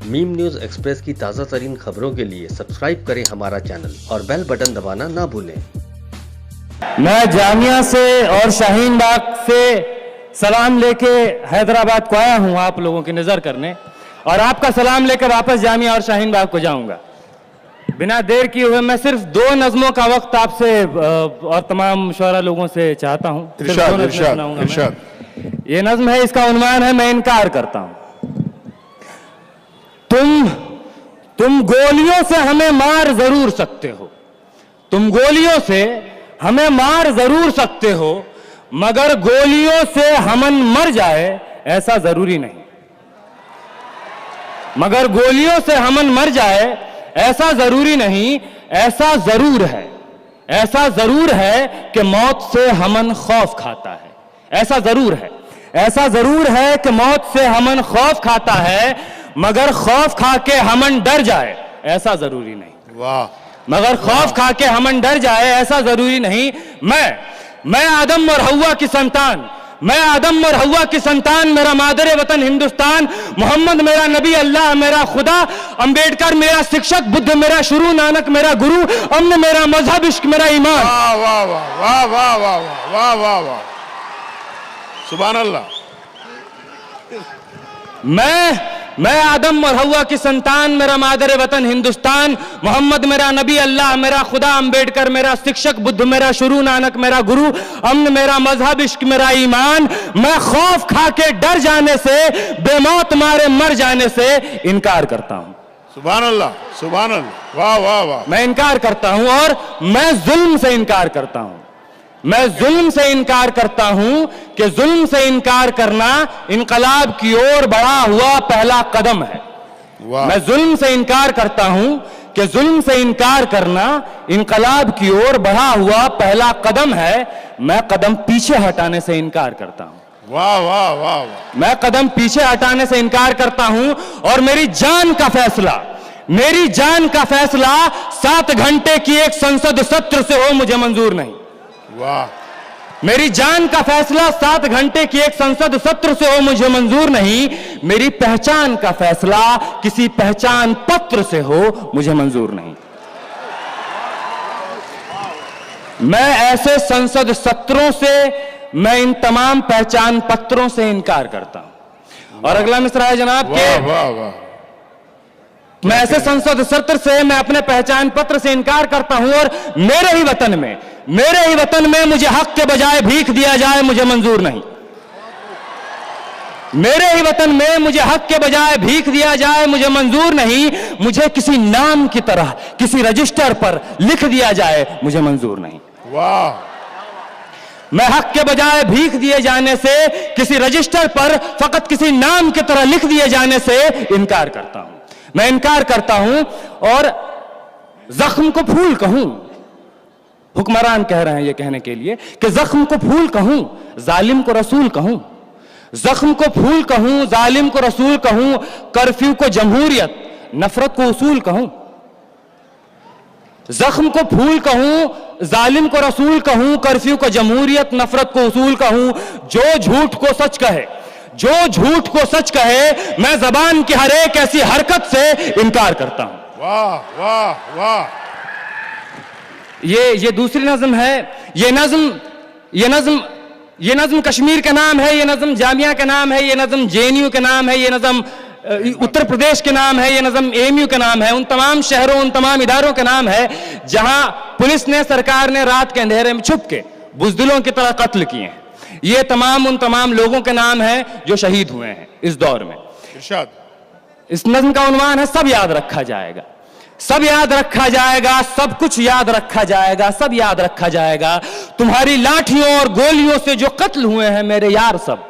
Meme news express की ताज़ा तरीन खबरों के लिए सब्सक्राइब करें हमारा चैनल और बेल बटन दबाना ना भूलें। मैं जामिया से और शाहीन बाग से सलाम लेके हैदराबाद को आया हूं आप लोगों की नजर करने, और आपका सलाम लेकर वापस जामिया और शाहीन बाग को जाऊंगा। बिना देर किए हुए मैं सिर्फ 2 नज़मों का वक्त आपसे और तमाम शुरा लोगों से चाहता हूं। इरशाद। ये नज़्म है, इसका उन्वान है मैं इनकार करता हूं। तुम गोलियों से हमें मार जरूर सकते हो, तुम गोलियों से हमें मार जरूर सकते हो, मगर गोलियों से हमन मर जाए ऐसा जरूरी नहीं। मगर गोलियों से हमन मर जाए ऐसा जरूरी नहीं। ऐसा जरूर है कि मौत से हमन खौफ खाता है। ऐसा जरूर है कि मौत से हमन खौफ खाता है, मगर खौफ खा के हमन डर जाए ऐसा जरूरी नहीं। वाह। मगर खौफ खा के हमन डर जाए ऐसा जरूरी नहीं। मैं आदम और हव्वा की संतान, मेरा मादरे वतन हिंदुस्तान, मोहम्मद मेरा नबी, अल्लाह मेरा खुदा, अंबेडकर मेरा शिक्षक, बुद्ध मेरा शुरू, नानक मेरा गुरु, अमन मेरा मजहब, इश्क मेरा ईमान। वाह वाह वाह वाह वाह वाह वाह वाह, सुभान अल्लाह। मैं आदम और हव्वा की संतान, मेरा मादरे वतन हिंदुस्तान, मोहम्मद मेरा नबी, अल्लाह मेरा खुदा, अंबेडकर मेरा शिक्षक, बुद्ध मेरा शुरू, नानक मेरा गुरु, अमन मेरा मजहब, इश्क मेरा ईमान। मैं खौफ खा के डर जाने से, बेमौत मारे मर जाने से इनकार करता हूं। सुभान अल्लाह, सुभान अल्लाह, वाह वाह वाह। मैं इनकार करता हूं और मैं जुल्म से इनकार करता हूं। मैं जुल्म से इनकार करता हूं कि जुल्म से इनकार करना इनकलाब की ओर बढ़ा हुआ पहला कदम है। मैं जुल्म से इनकार करता हूं कि जुल्म से इनकार करना इनकलाब की ओर बढ़ा हुआ पहला कदम है। मैं कदम पीछे हटाने से इनकार करता हूं। वाह वाह वाह वाह। मैं कदम पीछे हटाने से इनकार करता हूं और मेरी जान का फैसला 7 घंटे की एक संसद सत्र से हो मुझे मंजूर नहीं। वाह। मेरी जान का फैसला 7 घंटे की एक संसद सत्र से हो मुझे मंजूर नहीं। मेरी पहचान का फैसला किसी पहचान पत्र से हो मुझे मंजूर नहीं। मैं ऐसे संसद सत्रों से, मैं इन तमाम पहचान पत्रों से इनकार करता हूं। और अगला मिसरा है जनाब के, वाह वाह। मैं ऐसे संसद सत्र से, मैं अपने पहचान पत्र से इनकार करता हूं और मेरे ही वतन में मुझे हक के बजाय भीख दिया जाए मुझे मंजूर नहीं। मेरे ही वतन में मुझे हक के बजाय भीख दिया जाए मुझे मंजूर नहीं। मुझे किसी नाम की तरह किसी रजिस्टर पर लिख दिया जाए मुझे मंजूर नहीं। वाह। मैं हक के बजाय भीख दिए जाने से, किसी रजिस्टर पर फकत किसी नाम की तरह लिख दिए जाने से इनकार करता हूं। मैं इनकार करता हूं और जख्म को फूल कहूं, हुक्मरान कह रहे हैं ये कहने के लिए कि जख्म को फूल कहूं, जालिम को रसूल कहूं। जख्म को फूल कहूं, जालिम को रसूल कहूं, कर्फ्यू को जमहूरियत, नफरत को उसूल कहूं। जख्म को फूल कहूं, जालिम को रसूल कहूं, कर्फ्यू को जमहूरियत, नफरत को उसूल कहूं। जो झूठ को सच कहे, मैं जबान की हर एक ऐसी हरकत से इनकार करता हूं। वाह वाह वाह। ये दूसरी नज़्म है। ये नज़्म कश्मीर का नाम है, ये नज़्म जामिया का नाम है, ये नज़्म जेएनयू का नाम है, ये नज़्म उत्तर प्रदेश के नाम है, ये नज़्म एएमयू का नाम है। उन तमाम शहरों, उन तमाम इदारों का नाम है जहां पुलिस ने, सरकार ने रात के अंधेरे में छुप के बुज़दिलों की तरह कत्ल किए हैं। ये उन तमाम लोगों के नाम है जो शहीद हुए हैं इस दौर में। इरशाद। इस नज़्म का उन्वान है सब याद रखा जाएगा, सब याद रखा जाएगा, सब कुछ याद रखा जाएगा, सब याद रखा जाएगा। तुम्हारी लाठियों और गोलियों से जो कत्ल हुए हैं मेरे यार सब,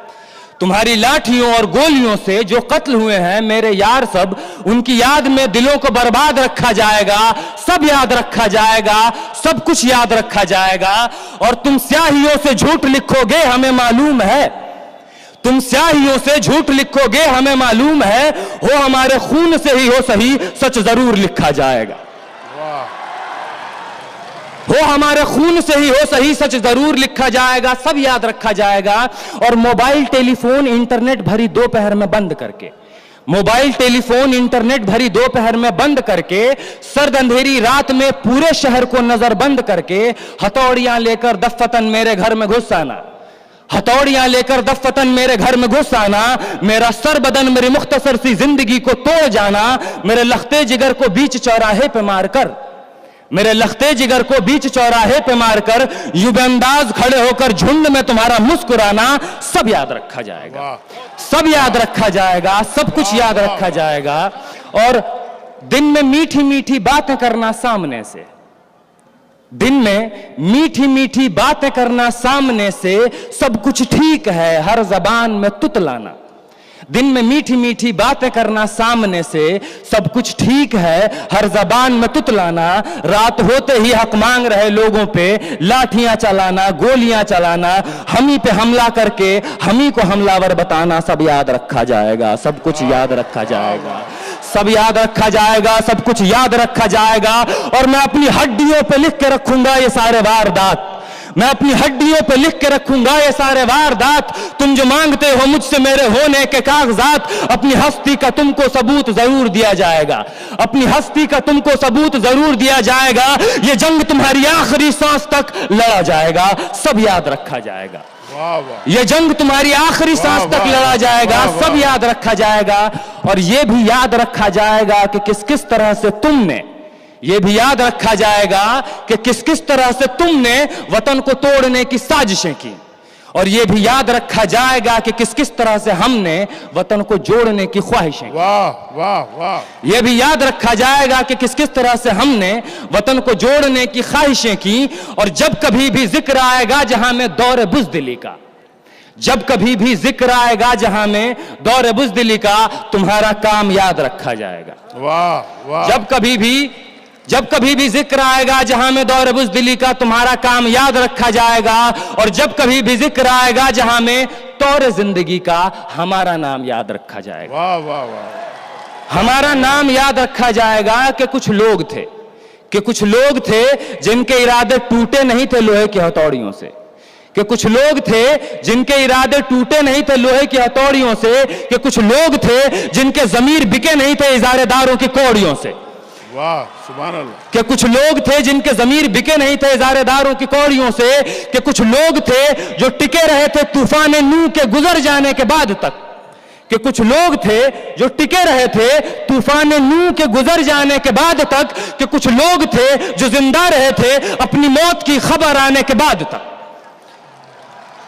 तुम्हारी लाठियों और गोलियों से जो कत्ल हुए हैं मेरे यार सब, उनकी याद में दिलों को बर्बाद रखा जाएगा। सब याद रखा जाएगा, सब कुछ याद रखा जाएगा। और तुम स्याहियों से झूठ लिखोगे हमें मालूम है, तुम स्याहियों से झूठ लिखोगे हमें मालूम है। हो हमारे खून से ही हो सही, सच जरूर लिखा जाएगा। हो हमारे खून से ही हो सही, सच जरूर लिखा जाएगा। सब याद रखा जाएगा। और मोबाइल, टेलीफोन, इंटरनेट भरी दोपहर में बंद करके, मोबाइल टेलीफोन इंटरनेट भरी दोपहर में बंद करके, सर्द अंधेरी रात में पूरे शहर को नजरबंद करके हथौड़ियां लेकर दफ्फतन मेरे घर में घुस आना, हथौड़ियां लेकर दफ्फतन मेरे घर में घुस आना, मेरा सर बदन मेरी मुख्तसर सी जिंदगी को तोड़ जाना, मेरे लख्ते जिगर को बीच चौराहे पे मारकर, मेरे लख्ते जिगर को बीच चौराहे पे मारकर युबंदाज खड़े होकर झुंड में तुम्हारा मुस्कुराना, सब याद रखा जाएगा, सब याद रखा जाएगा, सब कुछ याद रखा जाएगा। और दिन में मीठी मीठी बातें करना सामने से, दिन में मीठी मीठी बातें करना सामने से, सब कुछ ठीक है हर जबान में तुतलाना, दिन में मीठी मीठी बातें करना सामने से, सब कुछ ठीक है हर जबान में तुतलाना, रात होते ही हक मांग रहे लोगों पे लाठियां चलाना, गोलियां चलाना, हम ही पे हमला करके हम ही को हमलावर बताना, सब याद रखा जाएगा, सब कुछ याद रखा जाएगा, सब याद रखा जाएगा, सब कुछ याद रखा जाएगा। और मैं अपनी हड्डियों पे लिख के रखूंगा ये सारे वारदात, मैं अपनी हड्डियों पे लिख के रखूंगा ये सारे वारदात, तुम जो मांगते हो मुझसे मेरे होने के कागजात, अपनी हस्ती का तुमको सबूत जरूर दिया जाएगा, अपनी हस्ती का तुमको सबूत जरूर दिया जाएगा, ये जंग तुम्हारी आखिरी सांस तक लड़ा जाएगा, सब याद रखा जाएगा, ये जंग तुम्हारी आखिरी सांस तक लड़ा जाएगा, सब याद रखा जाएगा। और ये भी याद रखा जाएगा कि किस किस तरह से तुमने, यह भी याद रखा जाएगा कि किस किस तरह से तुमने वतन को तोड़ने की साजिशें की, और यह भी याद रखा जाएगा कि किस किस तरह से हमने वतन को जोड़ने की ख्वाहिशें की। वाह वाह वाह। यह भी याद रखा जाएगा कि किस किस तरह से हमने वतन को जोड़ने की ख्वाहिशें की। और जब कभी भी जिक्र आएगा जहां में दौर बुज़दिली का, जब कभी भी जिक्र आएगा जहां में दौर बुज़दिली का, तुम्हारा काम याद रखा जाएगा। वाह वाह। जब कभी भी जिक्र आएगा जहां में दौर बुज़दिली का, तुम्हारा काम याद रखा जाएगा। और जब कभी भी जिक्र आएगा जहां में तौर जिंदगी का, हमारा नाम याद रखा जाएगा। वाह वाह वाह। हमारा नाम याद रखा जाएगा कि कुछ लोग थे जिनके इरादे टूटे नहीं थे लोहे की हथौड़ियों से, कि कुछ लोग थे जिनके इरादे टूटे नहीं थे लोहे की हथौड़ियों से, कि कुछ लोग थे जिनके जमीर बिके नहीं थे इजारेदारों की कौड़ियों से। वाह सुभान अल्लाह। कि कुछ लोग थे जिनके जमीर बिके नहीं थे इजारेदारों की कौड़ियों से, कि कुछ लोग थे जो टिके रहे थे तूफान नूह के गुजर जाने के बाद तक, कि कुछ लोग थे जो टिके रहे थे तूफान नूह के गुजर जाने के बाद तक, कि कुछ लोग थे जो जिंदा रहे थे अपनी मौत की खबर आने के बाद तक,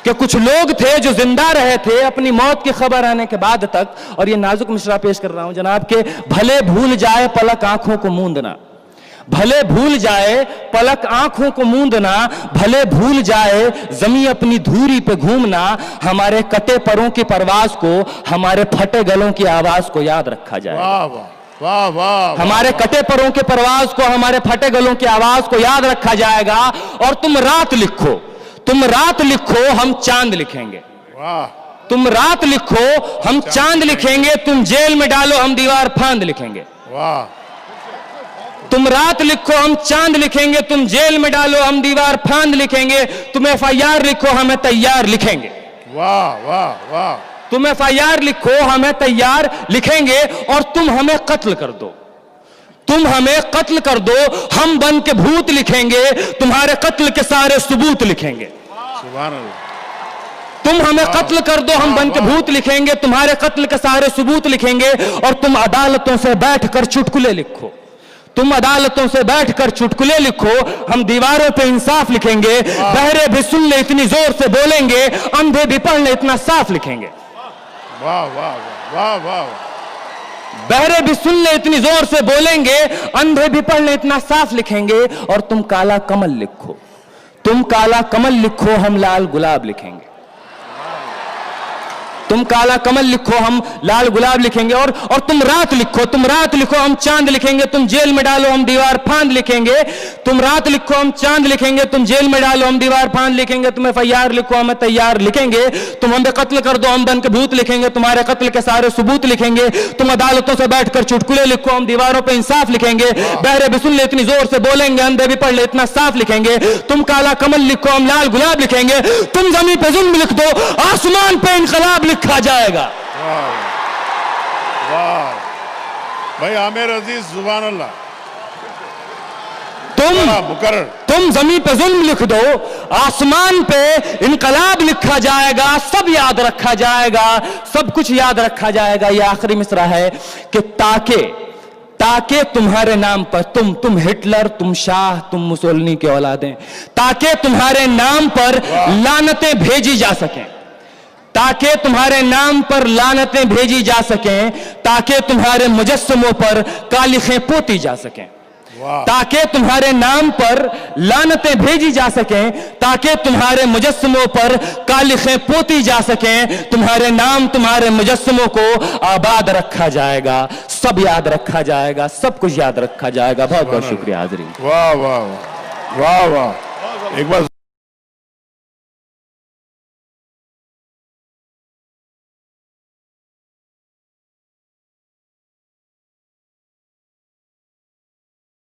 कि कुछ लोग थे जो जिंदा रहे थे अपनी मौत की खबर आने के बाद तक। और ये नाजुक मिसरा पेश कर रहा हूं जनाब के, भले भूल जाए पलक आंखों को मूंदना, भले भूल जाए पलक आंखों को मूंदना, भले भूल जाए जमी अपनी धूरी पे घूमना, हमारे कटे परों की परवाज को, हमारे फटे गलों की आवाज को याद रखा जाए। वाह वाह वाह वाह। हमारे कटे परों के परवाज को, हमारे फटे गलों की आवाज को याद रखा जाएगा। और तुम रात लिखो, तुम रात लिखो, हम चांद लिखेंगे। वाह। तुम रात लिखो, हम चांद लिखेंगे, तुम जेल में डालो, हम दीवार फांद लिखेंगे। वाह। तुम रात लिखो, हम चांद लिखेंगे, तुम जेल में डालो, हम दीवार फांद लिखेंगे, तुम FIR लिखो, हमें तैयार लिखेंगे। वाह वाह वाह। तुम FIR लिखो, हमें तैयार लिखेंगे। और तुम हमें कत्ल कर दो, तुम हमें कत्ल कर दो, हम बन के भूत लिखेंगे, तुम्हारे कत्ल के सारे सबूत लिखेंगे। सुभान अल्लाह। तुम हमें कत्ल कर दो, हम बन के भूत लिखेंगे, तुम्हारे कत्ल के सारे सबूत लिखेंगे। और तुम अदालतों से बैठकर चुटकुले लिखो, तुम अदालतों से बैठकर चुटकुले लिखो, हम दीवारों पे इंसाफ लिखेंगे। बहरे भी सुन ले इतनी जोर से बोलेंगे, अंधे भी पढ़ ले इतना साफ लिखेंगे। वाह वाह वाह वाह। बहरे भी सुन ले इतनी जोर से बोलेंगे, अंधे भी पढ़ ले इतना साफ लिखेंगे। और तुम काला कमल लिखो, तुम काला कमल लिखो, हम लाल गुलाब लिखेंगे। तुम काला कमल लिखो, हम लाल गुलाब लिखेंगे। और तुम रात लिखो, तुम रात लिखो, हम चांद लिखेंगे, तुम जेल में डालो, हम दीवार फांद लिखेंगे। तुम रात लिखो, हम चांद लिखेंगे, तुम जेल में डालो, हम दीवार फांद लिखेंगे। तुम FIR लिखो, हमें तैयार लिखेंगे। तुम हमें कत्ल कर दो, हम बन के भूत लिखेंगे, तुम्हारे कत्ल के सारे सबूत लिखेंगे। तुम अदालतों से बैठकर चुटकुले लिखो, हम दीवारों पे इंसाफ लिखेंगे। बहरे भी सुन ले इतनी जोर से बोलेंगे, अंधे भी पढ़ ले इतना साफ लिखेंगे। तुम काला कमल लिखो, हम लाल गुलाब लिखेंगे। तुम जमीन पे जुल्म लिख दो, आसमान पे इनकलाब लिखा जाएगा। वाह भाई आमिर अजीज सुभान अल्लाह। मुकर्रर। तुम जमीन पे जुल्म लिख दो, आसमान पे इनकलाब लिखा जाएगा, सब याद रखा जाएगा, सब कुछ याद रखा जाएगा। यह आखिरी मिसरा है कि ताकि तुम्हारे नाम पर तुम हिटलर, तुम शाह, तुम मुसोलिनी के औलादें, ताकि तुम्हारे नाम पर लानतें भेजी जा सकें, ताकि तुम्हारे नाम पर लानतें भेजी जा सकें, ताकि तुम्हारे मुजस्समों पर कालिखें पोती जा सकें, ताकि तुम्हारे नाम पर लानतें भेजी जा सकें, ताकि तुम्हारे मुजस्समों पर कालिखें पोती जा सकें। तुम्हारे नाम, तुम्हारे मुजस्समों को आबाद रखा जाएगा, सब याद रखा जाएगा, सब कुछ याद रखा जाएगा। बहुत बहुत शुक्रिया हाज़रीन। वाह वाह वाह वाह वाह। एक बार